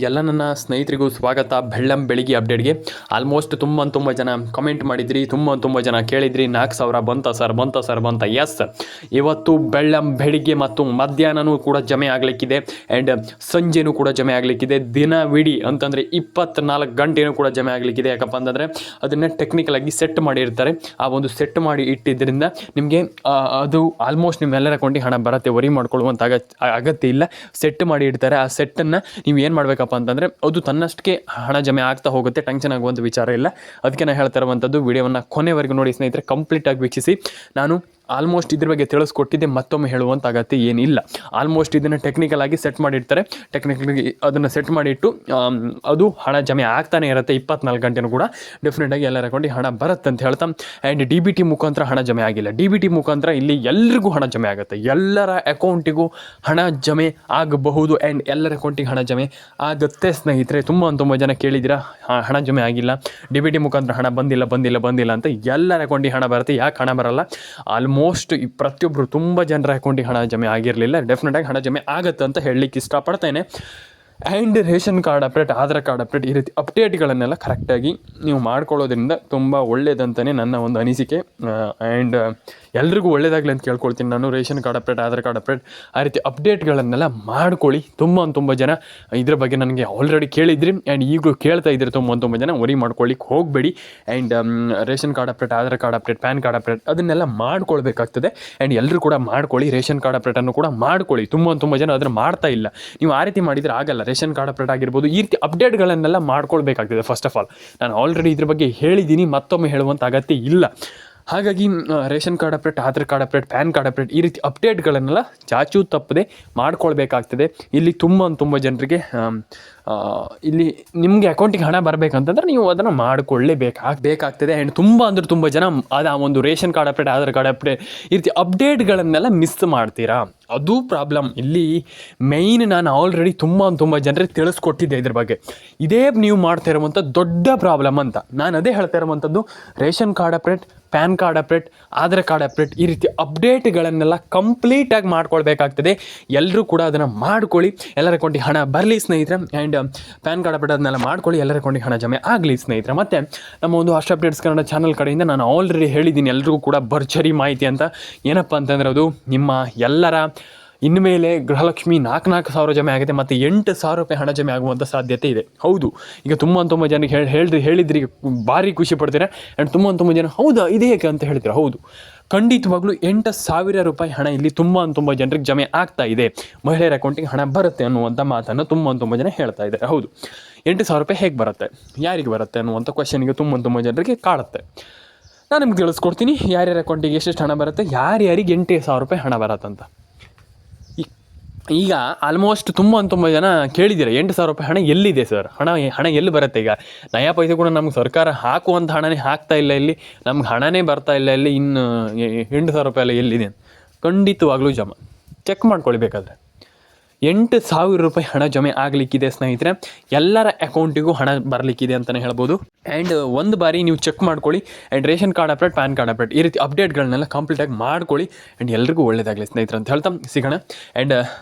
ಎಲ್ಲ ನನ್ನ ಸ್ನೇಹಿತರಿಗೂ ಸ್ವಾಗತ ಬೆಳ್ಳಂ ಬೆಳಿಗ್ಗೆ ಅಪ್ಡೇಟ್ಗೆ. ಆಲ್ಮೋಸ್ಟ್ ತುಂಬ ಜನ ಕಮೆಂಟ್ ಮಾಡಿದ್ರಿ, ತುಂಬ ಜನ ಕೇಳಿದ್ರಿ 4,000 ಬಂತ. ಎಸ್, ಇವತ್ತು ಬೆಳ್ಳಂ ಬೆಳಿಗ್ಗೆ ಮತ್ತು ಮಧ್ಯಾಹ್ನನೂ ಕೂಡ ಜಮೆ ಆಗಲಿಕ್ಕಿದೆ ಆ್ಯಂಡ್ ಸಂಜೆನೂ ಕೂಡ ಜಮೆ ಆಗಲಿಕ್ಕಿದೆ. ದಿನವಿಡೀ ಅಂತಂದರೆ 24 ಗಂಟೆನೂ ಕೂಡ ಜಮೆ ಆಗಲಿಕ್ಕಿದೆ. ಯಾಕಪ್ಪ ಅಂತಂದರೆ ಅದನ್ನು ಟೆಕ್ನಿಕಲಾಗಿ ಸೆಟ್ ಮಾಡಿರ್ತಾರೆ. ಆ ಒಂದು ಸೆಟ್ ಮಾಡಿ ಇಟ್ಟಿದ್ದರಿಂದ ನಿಮಗೆ ಅದು ಆಲ್ಮೋಸ್ಟ್ ನಿಮ್ಮೆಲ್ಲರ ಅಕೌಂಟಿಗೆ ಹಣ ಬರುತ್ತೆ. ವರಿ ಮಾಡ್ಕೊಳ್ಳುವಂಥ ಅಗತ್ಯ ಇಲ್ಲ. ಸೆಟ್ ಮಾಡಿ ಇಡ್ತಾರೆ. ಆ ಸೆಟ್ಟನ್ನು ನೀವು ಏನು ಮಾಡಬೇಕಪ್ಪ ಅಂತಂದರೆ ಅದು ತನ್ನಷ್ಟಕ್ಕೆ ಹಣ ಜಮೆ ಆಗ್ತಾ ಹೋಗುತ್ತೆ. ಟೆನ್ಷನ್ ಆಗುವಂಥ ವಿಚಾರ ಇಲ್ಲ. ಅದಕ್ಕೆ ನಾನು ಹೇಳ್ತಾ ಇರುವಂಥದ್ದು, ವಿಡಿಯೋವನ್ನು ಕೊನೆವರೆಗೂ ನೋಡಿ ಸ್ನೇಹಿತರೆ, ಕಂಪ್ಲೀಟಾಗಿ ವೀಕ್ಷಿಸಿ. ನಾನು ಆಲ್ಮೋಸ್ಟ್ ಇದ್ರ ಬಗ್ಗೆ ತಿಳಿಸ್ಕೊಟ್ಟಿದ್ದೆ, ಮತ್ತೊಮ್ಮೆ ಹೇಳುವಂಥ ಅಗತ್ಯ ಏನಿಲ್ಲ. ಆಲ್ಮೋಸ್ಟ್ ಇದನ್ನು ಟೆಕ್ನಿಕಲಾಗಿ ಸೆಟ್ ಮಾಡಿರ್ತಾರೆ. ಟೆಕ್ನಿಕಲಾಗಿ ಅದನ್ನು ಸೆಟ್ ಮಾಡಿಟ್ಟು ಅದು ಹಣ ಜಮೆ ಆಗ್ತಾನೆ ಇರುತ್ತೆ. 24 ಗಂಟೆನೂ ಕೂಡ ಡೆಫಿನೆಟಾಗಿ ಎಲ್ಲರ ಅಕೌಂಟಿಗೆ ಹಣ ಬರುತ್ತೆ ಅಂತ ಹೇಳ್ತಾ. ಆ್ಯಂಡ್ DBT ಮುಖಾಂತರ ಹಣ ಜಮೆ ಆಗಿಲ್ಲ. DBT ಮುಖಾಂತರ ಇಲ್ಲಿ ಎಲ್ರಿಗೂ ಹಣ ಜಮೆ ಆಗುತ್ತೆ. ಎಲ್ಲರ ಅಕೌಂಟಿಗೂ ಹಣ ಜಮೆ ಆಗಬಹುದು ಆ್ಯಂಡ್ ಎಲ್ಲರ ಅಕೌಂಟಿಗೆ ಹಣ ಜಮೆ ಆಗುತ್ತೆ ಸ್ನೇಹಿತರೆ. ತುಂಬ ಜನ ಕೇಳಿದ್ದೀರಾ ಹಣ ಜಮೆ ಆಗಿಲ್ಲ, DBT ಮುಖಾಂತರ ಹಣ ಬಂದಿಲ್ಲ ಅಂತ. ಎಲ್ಲರ ಅಕೌಂಟಿಗೆ ಹಣ ಬರುತ್ತೆ. ಯಾಕೆ ಹಣ ಬರಲ್ಲ? ಆಲ್ಮೋಸ್ಟ್ ಪ್ರತಿಯೊಬ್ಬರು ತುಂಬ ಜನರ ಅಕೌಂಟಿಗೆ ಹಣ ಜಮೆ ಆಗಿರಲಿಲ್ಲ. ಡೆಫಿನೆಟಾಗಿ ಹಣ ಜಮೆ ಆಗುತ್ತೆ ಅಂತ ಹೇಳಲಿಕ್ಕೆ ಇಷ್ಟಪಡ್ತೇನೆ. And ration card update, Aadhaar card update, ಈ ರೀತಿ ಅಪ್ಡೇಟ್ಗಳನ್ನೆಲ್ಲ ಕರೆಕ್ಟಾಗಿ ನೀವು ಮಾಡ್ಕೊಳ್ಳೋದ್ರಿಂದ ತುಂಬ ಒಳ್ಳೆಯದಂತಲೇ ನನ್ನ ಒಂದು ಅನಿಸಿಕೆ. ಆ್ಯಂಡ್ ಎಲ್ರಿಗೂ ಒಳ್ಳೆಯದಾಗಲಿ ಅಂತ ಕೇಳ್ಕೊಳ್ತೀನಿ ನಾನು. Ration card update, Aadhaar card update, ಆ ರೀತಿ ಅಪ್ಡೇಟ್ಗಳನ್ನೆಲ್ಲ ಮಾಡ್ಕೊಳ್ಳಿ. ತುಂಬ ಜನ ಇದ್ರ ಬಗ್ಗೆ ನನಗೆ ಆಲ್ರೆಡಿ ಕೇಳಿದ್ರಿ ಆ್ಯಂಡ್ ಈಗಲೂ ಕೇಳ್ತಾ ಇದ್ದೀರಿ ತುಂಬ ಜನ. ವರಿ ಮಾಡ್ಕೊಳ್ಳಿಕ್ಕೆ ಹೋಗಬೇಡಿ. And ration card update, Aadhaar card update, PAN card update ಅದನ್ನೆಲ್ಲ ಮಾಡ್ಕೊಳ್ಬೇಕಾಗ್ತದೆ. ಆ್ಯಂಡ್ ಎಲ್ಲರೂ ಕೂಡ ಮಾಡ್ಕೊಳ್ಳಿ. ರೇಷನ್ ಕಾರ್ಡ್ ಅಪ್ಡೇಟನ್ನು ಕೂಡ ಮಾಡ್ಕೊಳ್ಳಿ. ತುಂಬ ಜನ ಅದನ್ನು ಮಾಡ್ತಾ ಇಲ್ಲ. ನೀವು ಆ ರೀತಿ ಮಾಡಿದರೆ ಆಗಲ್ಲ. ರೇಷನ್ ಕಾರ್ಡ್ ಅಪ್ಡೇಟ್ ಆಗಿರ್ಬೋದು, ಈ ರೀತಿ ಅಪ್ಡೇಟ್ಗಳನ್ನೆಲ್ಲ ಮಾಡ್ಕೊಳ್ಬೇಕಾಗ್ತದೆ. ಫಸ್ಟ್ ಆಫ್ ಆಲ್ ನಾನು ಆಲ್ರೆಡಿ ಇದ್ರ ಬಗ್ಗೆ ಹೇಳಿದ್ದೀನಿ, ಮತ್ತೊಮ್ಮೆ ಹೇಳುವಂಥ ಅಗತ್ಯ ಇಲ್ಲ. ಹಾಗಾಗಿ ration card update, Aadhaar card update, PAN card update, ಈ ರೀತಿ ಅಪ್ಡೇಟ್ಗಳನ್ನೆಲ್ಲ ಚಾಚೂ ತಪ್ಪದೆ ಮಾಡ್ಕೊಳ್ಬೇಕಾಗ್ತದೆ. ಇಲ್ಲಿ ತುಂಬ ಜನರಿಗೆ ಇಲ್ಲಿ ನಿಮಗೆ ಅಕೌಂಟಿಗೆ ಹಣ ಬರಬೇಕಂತಂದ್ರೆ ನೀವು ಅದನ್ನು ಮಾಡಿಕೊಳ್ಳೇಬೇಕಾಗ್ತದೆ. ಆ್ಯಂಡ್ ತುಂಬ ಜನ ಆ ಒಂದು ration card update, Aadhaar card update, ಈ ರೀತಿ ಅಪ್ಡೇಟ್ಗಳನ್ನೆಲ್ಲ ಮಿಸ್ ಮಾಡ್ತೀರಾ. ಅದು ಪ್ರಾಬ್ಲಮ್ ಇಲ್ಲಿ ಮೇಯ್ನ್. ನಾನು ಆಲ್ರೆಡಿ ತುಂಬ ಜನರಿಗೆ ತಿಳಿಸ್ಕೊಟ್ಟಿದ್ದೆ ಇದ್ರ ಬಗ್ಗೆ. ಇದೇ ನೀವು ಮಾಡ್ತಾ ಇರುವಂಥ ದೊಡ್ಡ ಪ್ರಾಬ್ಲಮ್ ಅಂತ. ನಾನು ಅದೇ ಹೇಳ್ತಾ ಇರುವಂಥದ್ದು, ration card update, PAN card update, Aadhaar card update, ಈ ರೀತಿ ಅಪ್ಡೇಟ್ಗಳನ್ನೆಲ್ಲ ಕಂಪ್ಲೀಟಾಗಿ ಮಾಡ್ಕೊಳ್ಬೇಕಾಗ್ತದೆ. ಎಲ್ಲರೂ ಕೂಡ ಅದನ್ನು ಮಾಡ್ಕೊಳ್ಳಿ. ಎಲ್ಲರ ಅಕೌಂಟಿಗೆ ಹಣ ಬರಲಿ ಸ್ನೇಹಿತರೆ. ಆ್ಯಂಡ್ ಪ್ಯಾನ್ ಕಾರ್ಡ್ ಅಪ್ಡೇಟ್ ಅದನ್ನೆಲ್ಲ ಮಾಡ್ಕೊಳ್ಳಿ. ಎಲ್ಲರ ಅಕೌಂಟಿಗೆ ಹಣ ಜಮೆ ಆಗಲಿ ಸ್ನೇಹಿತರೆ. ಮತ್ತು ನಮ್ಮ ಒಂದು ಅಷ್ಟ ಅಪ್ಡೇಟ್ಸ್ ಕನ್ನಡ ಚಾನಲ್ ಕಡೆಯಿಂದ ನಾನು ಆಲ್ರೆಡಿ ಹೇಳಿದ್ದೀನಿ ಎಲ್ರಿಗೂ ಕೂಡ ಭರ್ಜರಿ ಮಾಹಿತಿ ಅಂತ. ಏನಪ್ಪ ಅಂತಂದರೆ ಅದು ನಿಮ್ಮ ಎಲ್ಲರ ಇನ್ಮೇಲೆ ಗೃಹಲಕ್ಷ್ಮಿ 4,000 ಜಮೆ ಆಗುತ್ತೆ ಮತ್ತು 8,000 ರೂಪಾಯಿ ಹಣ ಜಮೆ ಆಗುವಂಥ ಸಾಧ್ಯತೆ ಇದೆ. ಹೌದು, ಈಗ ತುಂಬ ಜನಕ್ಕೆ ಹೇಳಿದ್ರಿ, ಭಾರಿ ಖುಷಿ ಪಡ್ತೀರಾ. ಆ್ಯಂಡ್ ತುಂಬ ಜನ ಹೌದಾ ಇದು ಹೇಗೆ ಅಂತ ಹೇಳ್ತೀರಾ. ಹೌದು, ಖಂಡಿತವಾಗ್ಲೂ 8,000 ರೂಪಾಯಿ ಹಣ ಇಲ್ಲಿ ತುಂಬ ಜನರಿಗೆ ಜಮೆ ಆಗ್ತಾ ಇದೆ. ಮಹಿಳೆಯರ ಅಕೌಂಟಿಗೆ ಹಣ ಬರುತ್ತೆ ಅನ್ನುವಂಥ ಮಾತನ್ನು ತುಂಬ ಜನ ಹೇಳ್ತಾ ಇದ್ದಾರೆ. ಹೌದು, 8,000 ರೂಪಾಯಿ ಹೇಗೆ ಬರುತ್ತೆ, ಯಾರಿಗೆ ಬರುತ್ತೆ ಅನ್ನುವಂಥ ಕ್ವಶನ್ಗೆ ತುಂಬ ಜನರಿಗೆ ಕಾಡುತ್ತೆ. ನಾನು ನಿಮ್ಗೆ ತಿಳಿಸ್ಕೊಡ್ತೀನಿ ಯಾರ್ಯಾರ ಅಕೌಂಟಿಗೆ ಎಷ್ಟೆಷ್ಟು ಹಣ ಬರುತ್ತೆ, ಯಾರ್ಯಾರಿಗೆ 8,000 ರೂಪಾಯಿ ಹಣ ಬರುತ್ತಂತ. ಈಗ ಆಲ್ಮೋಸ್ಟ್ ತುಂಬ ಜನ ಕೇಳಿದ್ದೀರ 8,000 ರೂಪಾಯಿ ಹಣ ಎಲ್ಲಿದೆ ಸರ್, ಹಣ ಎಲ್ಲಿ ಬರುತ್ತೆ? ಈಗ ನಯಾ ಪೈಸೆ ಕೂಡ ನಮ್ಗೆ ಸರ್ಕಾರ ಹಾಕುವಂಥ ಹಣನೇ ಹಾಕ್ತಾ ಇಲ್ಲ. ಇಲ್ಲಿ ನಮ್ಗೆ ಹಣನೇ ಬರ್ತಾ ಇಲ್ಲ. ಇಲ್ಲಿ ಇನ್ನು 8,000 ರೂಪಾಯಿ ಎಲ್ಲ ಎಲ್ಲಿದೆ? ಖಂಡಿತವಾಗ್ಲೂ ಚೆಕ್ ಮಾಡ್ಕೊಳ್ಬೇಕಾದ್ರೆ 8,000 ರೂಪಾಯಿ ಹಣ ಜಮೆ ಆಗಲಿಕ್ಕಿದೆ ಸ್ನೇಹಿತರೆ. ಎಲ್ಲರ ಅಕೌಂಟಿಗೂ ಹಣ ಬರಲಿಕ್ಕಿದೆ ಅಂತಲೇ ಹೇಳ್ಬೋದು. ಆ್ಯಂಡ್ ಒಂದು ಬಾರಿ ನೀವು ಚೆಕ್ ಮಾಡ್ಕೊಳ್ಳಿ. And ration card update, PAN card update, ಈ ರೀತಿ ಅಪ್ಡೇಟ್ಗಳನ್ನೆಲ್ಲ ಕಂಪ್ಲೀಟಾಗಿ ಮಾಡ್ಕೊಳ್ಳಿ. ಆ್ಯಂಡ್ ಎಲ್ರಿಗೂ ಒಳ್ಳೆಯದಾಗಲಿ ಸ್ನೇಹಿತರೆ ಅಂತ ಹೇಳ್ತಾ ಸಿಗೋಣ. ಆ್ಯಂಡ್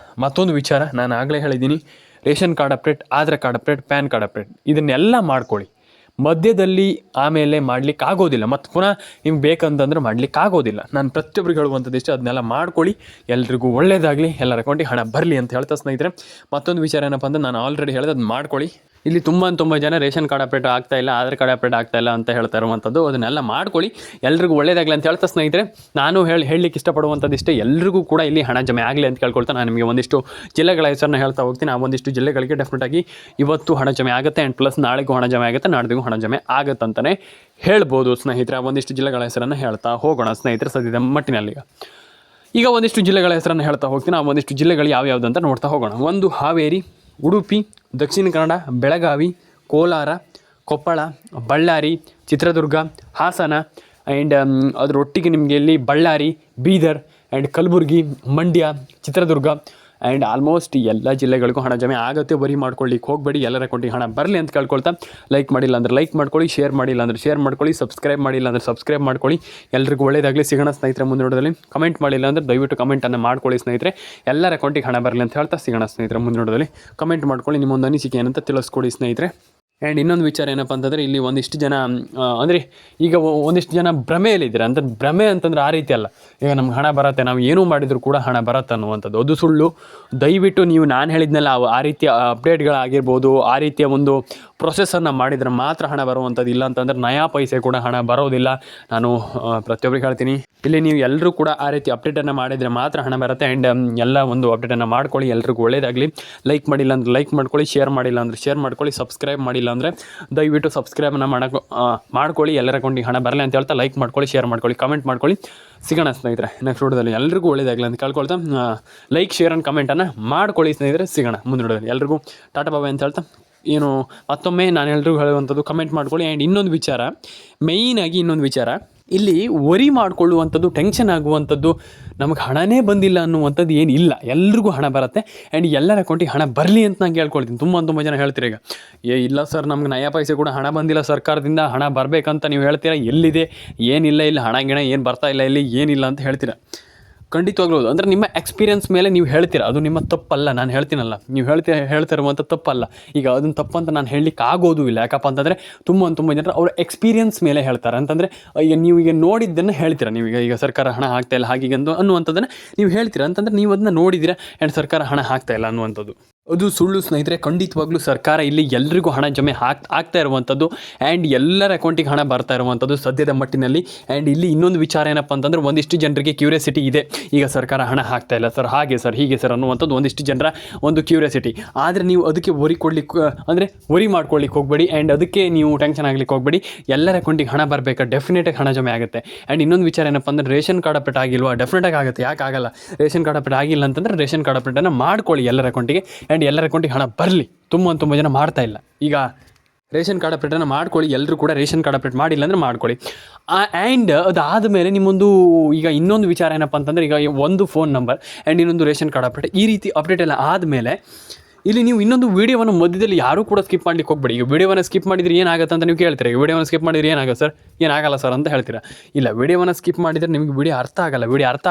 ಮತ್ತೊಂದು ವಿಚಾರ ನಾನು ಆಗಲೇ ಹೇಳಿದ್ದೀನಿ, ration card update, Aadhaar card update, PAN card update ಇದನ್ನೆಲ್ಲ ಮಾಡ್ಕೊಳ್ಳಿ. ಮಧ್ಯದಲ್ಲಿ ಆಮೇಲೆ ಮಾಡ್ಲಿಕ್ಕೆ ಆಗೋದಿಲ್ಲ, ಮತ್ತು ಪುನಃ ನಿಮ್ಗೆ ಬೇಕಂತಂದ್ರೆ ಮಾಡ್ಲಿಕ್ಕೆ ಆಗೋದಿಲ್ಲ. ನಾನು ಪ್ರತಿಯೊಬ್ಬರಿಗೆ ಹೇಳುವಂಥದ್ದು ಇಷ್ಟು, ಅದನ್ನೆಲ್ಲ ಮಾಡ್ಕೊಳ್ಳಿ. ಎಲ್ರಿಗೂ ಒಳ್ಳೆಯದಾಗಲಿ, ಎಲ್ಲರ ಅಕೌಂಟಿಗೆ ಹಣ ಬರಲಿ ಅಂತ ಹೇಳ್ತಾ ಸ್ನೇಹಿತರೆ. ಮತ್ತೊಂದು ವಿಚಾರ ಏನಪ್ಪ ಅಂದರೆ, ನಾನು ಆಲ್ರೆಡಿ ಹೇಳಿದೆ, ಅದು ಮಾಡ್ಕೊಳ್ಳಿ. ಇಲ್ಲಿ ತುಂಬ ಜನ ರೇಷನ್ ಕಾರ್ಡ್ ಅಪ್ಡೇಟ್ ಆಗ್ತಾ ಇಲ್ಲ, ಆಧಾರ್ ಕಾರ್ಡ್ ಅಪ್ಡೇಟ್ ಆಗ್ತಾ ಇಲ್ಲ ಅಂತ ಹೇಳ್ತಾ ಇರುವಂಥದ್ದು. ಅದನ್ನೆಲ್ಲ ಮಾಡ್ಕೊಳ್ಳಿ. ಎಲ್ರಿಗೂ ಒಳ್ಳೆಯದಾಗಲಿ ಅಂತ ಹೇಳ್ತಾ ಸ್ನೇಹಿತರೆ. ನಾನು ಹೇಳಲಿಕ್ಕೆ ಇಷ್ಟಪಡುವಂಥದ್ದು ಇಷ್ಟೇ, ಎಲ್ರಿಗೂ ಕೂಡ ಇಲ್ಲಿ ಹಣ ಜಮೆ ಆಗಲಿ ಅಂತ ಕೇಳ್ಕೊಳ್ತಾ ನಾನು ನಿಮಗೆ ಒಂದಿಷ್ಟು ಜಿಲ್ಲೆಗಳ ಹೆಸರನ್ನ ಹೇಳ್ತಾ ಹೋಗ್ತೀನಿ. ಆ ಒಂದಿಷ್ಟು ಜಿಲ್ಲೆಗಳಿಗೆ ಡೆಫಿನೆಟಾಗಿ ಇವತ್ತು ಹಣ ಜಮೆ ಆಗುತ್ತೆ. ಆ್ಯಂಡ್ ಪ್ಲಸ್ ನಾಳೆಗೂ ಹಣ ಜಮೆ ಆಗುತ್ತೆ, ನಾಡಿಗೂ ಹಣ ಜಮೆ ಆಗುತ್ತೆ ಅಂತಲೇ ಹೇಳ್ಬೋದು ಸ್ನೇಹಿತರೆ. ಒಂದಿಷ್ಟು ಜಿಲ್ಲೆಗಳ ಹೆಸರನ್ನು ಹೇಳ್ತಾ ಹೋಗೋಣ ಸ್ನೇಹಿತರೆ ಸದ್ಯದ ಮಟ್ಟಿನಲ್ಲಿ. ಈಗ ಒಂದಿಷ್ಟು ಜಿಲ್ಲೆಗಳ ಹೆಸರನ್ನು ಹೇಳ್ತಾ ಹೋಗ್ತೀನಿ. ಆ ಒಂದಿಷ್ಟು ಜಿಲ್ಲೆಗಳು ಯಾವ್ಯಾವುದು ಅಂತ ನೋಡ್ತಾ ಹೋಗೋಣ. ಒಂದು ಹಾವೇರಿ, ಉಡುಪಿ, ದಕ್ಷಿಣ ಕನ್ನಡ, ಬೆಳಗಾವಿ, ಕೋಲಾರ, ಕೊಪ್ಪಳ, ಬಳ್ಳಾರಿ, ಚಿತ್ರದುರ್ಗ, ಹಾಸನ, ಆ್ಯಂಡ್ ಅದರೊಟ್ಟಿಗೆ ನಿಮಗೆ ಇಲ್ಲಿ Ballari, Bidar, and Kalaburagi, Mandya, Chitradurga, and almost ಎಲ್ಲ ಜಿಲ್ಲೆಗಳಿಗೂ ಹಣ ಜಮೆ ಆಗುತ್ತೆ. ವರಿ ಮಾಡ್ಕೊಳ್ಳಿಕ್ಕೆ ಹೋಗಬೇಡಿ, ಎಲ್ಲರ ಅಕೌಂಟಿಗೆ ಹಣ ಬರಲಿ ಅಂತ ಕೇಳ್ಕೊಳ್ತಾ, ಲೈಕ್ ಮಾಡಿಲ್ಲ ಅಂದರೆ ಲೈಕ್ ಮಾಡ್ಕೊಳ್ಳಿ, ಶೇರ್ ಮಾಡಿಲ್ಲ ಅಂದರೆ ಶೇರ್ ಮಾಡ್ಕೊಳ್ಳಿ, ಸಬ್ಸ್ಕ್ರೈಬ್ ಮಾಡಿಲ್ಲ ಅಂದರೆ ಸಬ್ಸ್ಕ್ರೈಬ್ ಮಾಡ್ಕೊಳ್ಳಿ. ಎಲ್ರಿಗೂ ಒಳ್ಳೆಯದಾಗಲಿ. ಸಿಗೋಣ ಸ್ನೇಹಿತರೆ ಮುಂದಿನ ವಿಡಿಯೋದಲ್ಲಿ. ಕಮೆಂಟ್ ಮಾಡಿಲ್ಲ ಅಂದರೆ ದಯವಿಟ್ಟು ಕಮೆಂಟನ್ನು ಮಾಡ್ಕೊಳ್ಳಿ ಸ್ನೇಹಿತರೆ. ಎಲ್ಲರ ಅಕೌಂಟಿಗೆ ಹಣ ಬರಲಿ ಅಂತ ಹೇಳ್ತಾ ಸಿಗೋಣ ಸ್ನೇಹಿತರೆ ಮುಂದಿನ ವಿಡಿಯೋದಲ್ಲಿ. ಕಮೆಂಟ್ ಮಾಡ್ಕೊಳ್ಳಿ, ನಿಮ್ಮೊಂದು ಅನಿಸಿಕೆ ಏನಂತ ತಿಳಿಸ್ಕೊಡಿ ಸ್ನೇಹಿತರೆ. ಆ್ಯಂಡ್ ಇನ್ನೊಂದು ವಿಚಾರ ಏನಪ್ಪ ಅಂತಂದರೆ, ಇಲ್ಲಿ ಒಂದಿಷ್ಟು ಜನ ಅಂದರೆ ಈಗ ಒಂದಿಷ್ಟು ಜನ ಭ್ರಮೆಯಲ್ಲಿದ್ದಾರೆ. ಅಂತ ಭ್ರಮೆ ಅಂತಂದರೆ ಆ ರೀತಿ ಅಲ್ಲ, ಈಗ ನಮ್ಗೆ ಹಣ ಬರುತ್ತೆ, ನಾವು ಏನೂ ಮಾಡಿದರೂ ಕೂಡ ಹಣ ಬರುತ್ತೆ ಅನ್ನುವಂಥದ್ದು ಅದು ಸುಳ್ಳು. ದಯವಿಟ್ಟು ನೀವು ನಾನು ಹೇಳಿದ್ನಲ್ಲ ಆ ರೀತಿಯ ಅಪ್ಡೇಟ್ಗಳಾಗಿರ್ಬೋದು, ಆ ರೀತಿಯ ಒಂದು ಪ್ರೊಸೆಸನ್ನು ಮಾಡಿದರೆ ಮಾತ್ರ ಹಣ ಬರುವಂಥದ್ದು. ಇಲ್ಲ ಅಂತಂದರೆ ನಯಾ ಪೈಸೆ ಕೂಡ ಹಣ ಬರೋದಿಲ್ಲ. ನಾನು ಪ್ರತಿಯೊಬ್ಬರಿಗೆ ಹೇಳ್ತೀನಿ, ಇಲ್ಲಿ ನೀವು ಎಲ್ಲರೂ ಕೂಡ ಆ ರೀತಿ ಅಪ್ಡೇಟನ್ನು ಮಾಡಿದರೆ ಮಾತ್ರ ಹಣ ಬರುತ್ತೆ. ಆ್ಯಂಡ್ ಎಲ್ಲ ಒಂದು ಅಪ್ಡೇಟನ್ನು ಮಾಡ್ಕೊಳ್ಳಿ, ಎಲ್ರಿಗೂ ಒಳ್ಳೆಯದಾಗಲಿ. ಲೈಕ್ ಮಾಡಿಲ್ಲ ಅಂದರೆ ಲೈಕ್ ಮಾಡ್ಕೊಳ್ಳಿ, ಶೇರ್ ಮಾಡಿಲ್ಲ ಅಂದರೆ ಶೇರ್ ಮಾಡ್ಕೊಳ್ಳಿ, ಸಬ್ಸ್ಕ್ರೈಬ್ ಮಾಡಿಲ್ಲ ಅಂದರೆ ದಯವಿಟ್ಟು ಸಬ್ಸ್ಕ್ರೈಬನ್ನು ಮಾಡ್ಕೊಳ್ಳಿ. ಎಲ್ಲರ ಅಕೌಂಟಿಗೆ ಹಣ ಬರಲಿ ಅಂತ ಹೇಳ್ತಾ ಲೈಕ್ ಮಾಡ್ಕೊಳ್ಳಿ, ಶೇರ್ ಮಾಡ್ಕೊಳ್ಳಿ, ಕಮೆಂಟ್ ಮಾಡ್ಕೊಳ್ಳಿ. ಸಿಗೋಣ ಸ್ನೇಹಿತರೆ ನೆಕ್ಸ್ಟ್ ವಿಡಿಯೋದಲ್ಲಿ. ಎಲ್ರಿಗೂ ಒಳ್ಳೆಯದಾಗಲಿ ಅಂತ ಕೇಳ್ಕೊಳ್ತಾ ಲೈಕ್ ಶೇರ್ ಆ್ಯಂಡ್ ಕಮೆಂಟನ್ನು ಮಾಡ್ಕೊಳ್ಳಿ ಸ್ನೇಹಿತರೆ. ಸಿಗೋಣ ಮುಂದಿನ ವಿಡಿಯೋದಲ್ಲಿ. ಎಲ್ರಿಗೂ ಟಾಟಾ ಬಾಬಾ ಅಂತ ಹೇಳ್ತಾ ಏನು ಮತ್ತೊಮ್ಮೆ ನಾನು ಎಲ್ರಿಗೂ ಹೇಳುವಂಥದ್ದು ಕಮೆಂಟ್ ಮಾಡ್ಕೊಳ್ಳಿ. ಆ್ಯಂಡ್ ಇನ್ನೊಂದು ವಿಚಾರ, ಮೇಯ್ನಾಗಿ ಇನ್ನೊಂದು ವಿಚಾರ, ಇಲ್ಲಿ ವರಿ ಮಾಡಿಕೊಳ್ಳುವಂಥದ್ದು, ಟೆನ್ಷನ್ ಆಗುವಂಥದ್ದು, ನಮಗೆ ಹಣನೇ ಬಂದಿಲ್ಲ ಅನ್ನುವಂಥದ್ದು ಏನಿಲ್ಲ. ಎಲ್ರಿಗೂ ಹಣ ಬರುತ್ತೆ. ಆ್ಯಂಡ್ ಎಲ್ಲರ ಅಕೌಂಟಿಗೆ ಹಣ ಬರಲಿ ಅಂತ ನಾನು ಕೇಳ್ಕೊಳ್ತೀನಿ. ತುಂಬ ಜನ ಹೇಳ್ತೀರ ಈಗ, ಇಲ್ಲ ಸರ್ ನಮ್ಗೆ ನಯಾ ಪೈಸೆ ಕೂಡ ಹಣ ಬಂದಿಲ್ಲ ಸರ್ಕಾರದಿಂದ, ಹಣ ಬರಬೇಕಂತ ನೀವು ಹೇಳ್ತೀರಾ. ಎಲ್ಲಿದೆ ಏನಿಲ್ಲ, ಇಲ್ಲಿ ಹಣ ಗಿಣ ಏನು ಬರ್ತಾ ಇಲ್ಲ, ಇಲ್ಲಿ ಏನಿಲ್ಲ ಅಂತ ಹೇಳ್ತೀರಾ. ಖಂಡಿತವಾಗ್ಲೂ ಅಂದರೆ ನಿಮ್ಮ ಎಕ್ಸ್ಪೀರಿಯನ್ಸ್ ಮೇಲೆ ನೀವು ಹೇಳ್ತೀರಾ, ಅದು ನಿಮ್ಮ ತಪ್ಪಲ್ಲ. ನಾನು ಹೇಳ್ತೀನಲ್ಲ, ನೀವು ಹೇಳ್ತಾ ಇರುವಂಥ ತಪ್ಪಲ್ಲ. ಈಗ ಅದನ್ನು ತಪ್ಪಂತ ನಾನು ಹೇಳಲಿಕ್ಕೆ ಆಗೋದು ಇಲ್ಲ. ಯಾಕಪ್ಪ ಅಂತಂದರೆ ತುಂಬ ಜನರು ಅವ್ರ ಎಕ್ಸ್ಪೀರಿಯನ್ಸ್ ಮೇಲೆ ಹೇಳ್ತಾರೆ. ಅಂತಂದರೆ ಈಗ ನೀವು ಈಗ ನೋಡಿದ್ದನ್ನು ಹೇಳ್ತೀರಾ. ಈಗ ಸರ್ಕಾರ ಹಣ ಹಾಕ್ತಾ ಇಲ್ಲ ಹಾಗೆ ಅನ್ನುವಂಥದ್ದನ್ನು ನೀವು ಹೇಳ್ತೀರಾ. ಅಂತಂದರೆ ನೀವು ಅದನ್ನ ನೋಡಿದ್ದೀರಾ ಆ್ಯಂಡ್ ಸರ್ಕಾರ ಹಣ ಹಾಕ್ತಾ ಇಲ್ಲ ಅನ್ನುವಂಥದ್ದು ಅದು ಸುಳ್ಳು ಸ್ನೇಹಿತರೆ. ಖಂಡಿತವಾಗ್ಲೂ ಸರ್ಕಾರ ಇಲ್ಲಿ ಎಲ್ರಿಗೂ ಹಣ ಜಮೆ ಆಗ್ತಾ ಇರುವಂಥದ್ದು ಆ್ಯಂಡ್ ಎಲ್ಲರ ಅಕೌಂಟಿಗೆ ಹಣ ಬರ್ತಾ ಇರುವಂಥದ್ದು ಸದ್ಯದ ಮಟ್ಟಿನಲ್ಲಿ. ಆ್ಯಂಡ್ ಇಲ್ಲಿ ಇನ್ನೊಂದು ವಿಚಾರ ಏನಪ್ಪ ಅಂತಂದರೆ, ಒಂದಿಷ್ಟು ಜನರಿಗೆ ಕ್ಯೂರಿಯಾಸಿಟಿ ಇದೆ, ಈಗ ಸರ್ಕಾರ ಹಣ ಹಾಕ್ತಾ ಇಲ್ಲ ಸರ್, ಹಾಗೆ ಸರ್, ಹೀಗೆ ಸರ್ ಅನ್ನುವಂಥದ್ದು ಒಂದಿಷ್ಟು ಜನರ ಒಂದು ಕ್ಯೂರಿಯಾಸಿಟಿ. ಆದರೆ ನೀವು ಅದಕ್ಕೆ ವರಿ ಮಾಡ್ಕೊಳ್ಳಿಕ್ಕೆ ಹೋಗಬೇಡಿ. ಆ್ಯಂಡ್ ಅದಕ್ಕೆ ನೀವು ಟೆನ್ಷನ್ ಆಗಲಿಕ್ಕೆ ಹೋಗಬೇಡಿ. ಎಲ್ಲರ ಅಕೌಂಟಿಗೆ ಹಣ ಬರಬೇಕಾ, ಡೆಫಿನೆಟಾಗಿ ಹಣ ಜಮೆ ಆಗುತ್ತೆ. ಆ್ಯಂಡ್ ಇನ್ನೊಂದು ವಿಚಾರ ಏನಪ್ಪ ಅಂದರೆ, ರೇಷನ್ ಕಾರ್ಡ್ ಅಪ್ಡೇಟ್ ಆಗಿಲ್ವಾ, ಡೆಫಿನೆಟಾಗಿ ಆಗುತ್ತೆ. ಯಾಕೆ ಆಗಲ್ಲ? ರೇಷನ್ ಕಾರ್ಡ್ ಅಪ್ಡೇಟ್ ಆಗಿಲ್ಲ ಅಂತಂದರೆ ರೇಷನ್ ಕಾರ್ಡ್ ಅಪ್ಡೇಟನ್ನು ಮಾಡ್ಕೊಳ್ಳಿ ಎಲ್ಲರ ಅಕೌಂಟಿಗೆ. ಆ್ಯಂಡ್ ಎಲ್ಲರ ಅಕೌಂಟಿಗೆ ಹಣ ಬರಲಿ. ತುಂಬ ಜನ ಮಾಡ್ತಾ ಇಲ್ಲ. ಈಗ ರೇಷನ್ ಕಾರ್ಡ್ ಅಪ್ಡೇಟನ್ನು ಮಾಡ್ಕೊಳ್ಳಿ, ಎಲ್ಲರೂ ಕೂಡ ರೇಷನ್ ಕಾರ್ಡ್ ಅಪ್ಡೇಟ್ ಮಾಡಿಲ್ಲ ಅಂದರೆ ಮಾಡ್ಕೊಳ್ಳಿ. ಆ್ಯಂಡ್ ಅದಾದ ಮೇಲೆ ನಿಮ್ಮೊಂದು ಈಗ ಇನ್ನೊಂದು ವಿಚಾರ ಏನಪ್ಪ ಅಂತಂದರೆ, ಈಗ ಒಂದು ಫೋನ್ ನಂಬರ್ ಆ್ಯಂಡ್ ಇನ್ನೊಂದು ರೇಷನ್ ಕಾರ್ಡ್ ಅಪ್ಡೇಟ್, ಈ ರೀತಿ ಅಪ್ಡೇಟ್ ಎಲ್ಲ ಆದಮೇಲೆ ಇಲ್ಲಿ ನೀವು ಇನ್ನೊಂದು ವೀಡಿಯೋವನ್ನು ಮಧ್ಯದಲ್ಲಿ ಯಾರೂ ಕೂಡ ಸ್ಕಿಪ್ ಮಾಡಲಿಕ್ಕೆ ಹೋಗಬೇಡಿ. ಈಗ ವೀಡಿಯೋವನ್ನು ಸ್ಕಿಪ್ ಮಾಡಿದರೆ ಏನಾಗುತ್ತೆ ಅಂತ ನೀವು ಕೇಳ್ತೀರಾ. ಈಗ ವೀಡಿಯೋವನ್ನು ಸ್ಕಿಪ್ ಮಾಡಿದರೆ ಏನಾಗುತ್ತೆ ಸರ್, ಏನಾಗಲ್ಲ ಸರ್ ಅಂತ ಹೇಳ್ತೀರಾ. ಇಲ್ಲ, ವೀಡಿಯೋವನ್ನು ಸ್ಕಿಪ್ ಮಾಡಿದರೆ ನಿಮಗೆ ವಿಡಿಯೋ ಅರ್ಥ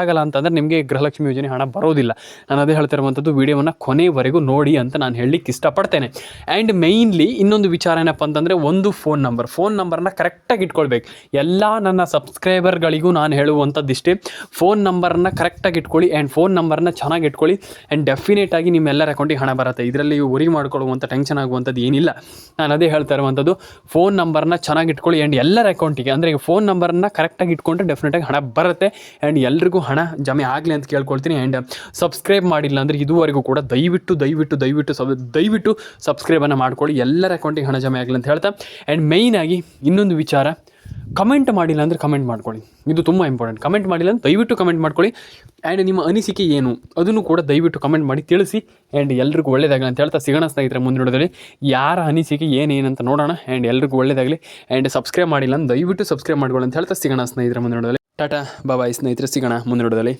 ಆಗಲ್ಲ ಅಂತಂದರೆ ನಿಮಗೆ ಗೃಹಲಕ್ಷ್ಮಿ ಯೋಜನೆ ಹಣ ಬರೋದಿಲ್ಲ. ನಾನು ಅದೇ ಹೇಳ್ತಿರುವಂಥದ್ದು, ವೀಡಿಯೋವನ್ನು ಕೊನೆವರೆಗೂ ನೋಡಿ ಅಂತ ನಾನು ಹೇಳಲಿಕ್ಕೆ ಇಷ್ಟಪಡ್ತೇನೆ. ಆ್ಯಂಡ್ ಮೇಯ್ನ್ಲಿ ಇನ್ನೊಂದು ವಿಚಾರ ಏನಪ್ಪ ಅಂತಂದರೆ, ಒಂದು ಫೋನ್ ನಂಬರ್ನ ಕರೆಕ್ಟಾಗಿ ಇಟ್ಕೊಳ್ಬೇಕು. ಎಲ್ಲ ನನ್ನ ಸಬ್ಸ್ಕ್ರೈಬರ್ಗಳಿಗೂ ನಾನು ಹೇಳುವಂಥದ್ದಿಷ್ಟೇ, ಫೋನ್ ನಂಬರನ್ನು ಕರೆಕ್ಟಾಗಿ ಇಟ್ಕೊಳ್ಳಿ. ಆ್ಯಂಡ್ ಫೋನ್ ನಂಬರನ್ನ ಚೆನ್ನಾಗಿ ಇಟ್ಕೊಳ್ಳಿ. ಆ್ಯಂಡ್ ಡೆಫಿನೆಟಾಗಿ ನಿಮ್ಮೆಲ್ಲರ ಅಕೌಂಟಿಗೆ ಹಣ ಬರುತ್ತೆ. ಇದರಲ್ಲಿ ವರಿ ಮಾಡ್ಕೊಳ್ಳುವಂಥ ಟೆನ್ಷನ್ ಆಗುವಂಥದ್ದು ಏನಿಲ್ಲ. ನಾನು ಅದೇ ಹೇಳ್ತಾ ಇರುವಂಥದ್ದು, ಫೋನ್ ನಂಬರ್ನ ಚೆನ್ನಾಗಿ ಇಟ್ಕೊಳ್ಳಿ. ಆ್ಯಂಡ್ ಎಲ್ಲರ ಅಕೌಂಟಿಗೆ ಅಂದರೆ ಈಗ ಫೋನ್ ನಂಬರನ್ನು ಕರೆಕ್ಟಾಗಿ ಇಟ್ಕೊಂಡ್ರೆ ಡೆಫಿನೆಟಾಗಿ ಹಣ ಬರುತ್ತೆ. ಆ್ಯಂಡ್ ಎಲ್ರಿಗೂ ಹಣ ಜಮೆ ಆಗಲಿ ಅಂತ ಕೇಳ್ಕೊಳ್ತೀನಿ. ಆ್ಯಂಡ್ ಸಬ್ಸ್ಕ್ರೈಬ್ ಮಾಡಿಲ್ಲ ಅಂದರೆ ಇದುವರೆಗೂ ಕೂಡ ದಯವಿಟ್ಟು ಸಬ್ಸ್ಕ್ರೈಬನ್ನು ಮಾಡ್ಕೊಳ್ಳಿ. ಎಲ್ಲರ ಅಕೌಂಟಿಗೆ ಹಣ ಜಮೆ ಆಗಲಿ ಅಂತ ಹೇಳ್ತಾ, ಆ್ಯಂಡ್ ಮೇಯ್ನಾಗಿ ಇನ್ನೊಂದು ವಿಚಾರ, ಕಮೆಂಟ್ ಮಾಡಿಲ್ಲ ಅಂದರೆ ಕಮೆಂಟ್ ಮಾಡ್ಕೊಳ್ಳಿ. ಇದು ತುಂಬ ಇಂಪಾರ್ಟೆಂಟ್. ಕಮೆಂಟ್ ಮಾಡಿಲ್ಲ ಅಂದರೆ ದಯವಿಟ್ಟು ಕಮೆಂಟ್ ಮಾಡ್ಕೊಳ್ಳಿ. ಆ್ಯಂಡ್ ನಿಮ್ಮ ಅನಿಸಿಕೆ ಏನು ಅದನ್ನು ಕೂಡ ದಯವಿಟ್ಟು ಕಮೆಂಟ್ ಮಾಡಿ ತಿಳಿಸಿ. ಆ್ಯಂಡ್ ಎಲ್ರಿಗೂ ಒಳ್ಳೆಯದಾಗಲಿ ಅಂತ ಹೇಳ್ತಾ ಸಿಗೋಣ ಸ್ನೇಹಿತರೆ ಮುಂದಿನ ವಿಡಿಯೋದಲ್ಲಿ. ಯಾರ ಅನಿಸಿಕೆ ಏನಂತ ನೋಡೋಣ. ಆ್ಯಂಡ್ ಎಲ್ರಿಗೂ ಒಳ್ಳೆಯದಾಗಲಿ. ಆ್ಯಂಡ್ ಸಬ್ಸ್ಕ್ರೈಬ್ ಮಾಡಿಲ್ಲ ಅಂದರೆ ದಯವಿಟ್ಟು ಸಬ್ಸ್ಕ್ರೈಬ್ ಮಾಡ್ಕೊಳ್ಳಿ ಅಂತ ಹೇಳ್ತಾ ಸಿಗೋಣ ಸ್ನೇಹಿತರೆ ಮುಂದಿನ ವಿಡಿಯೋದಲ್ಲಿ. ಟಾಟಾ ಬಾಯ್ ಸ್ನೇಹಿತರೆ, ಸಿಗೋಣ ಮುಂದಿನ ವಿಡಿಯೋದಲ್ಲಿ.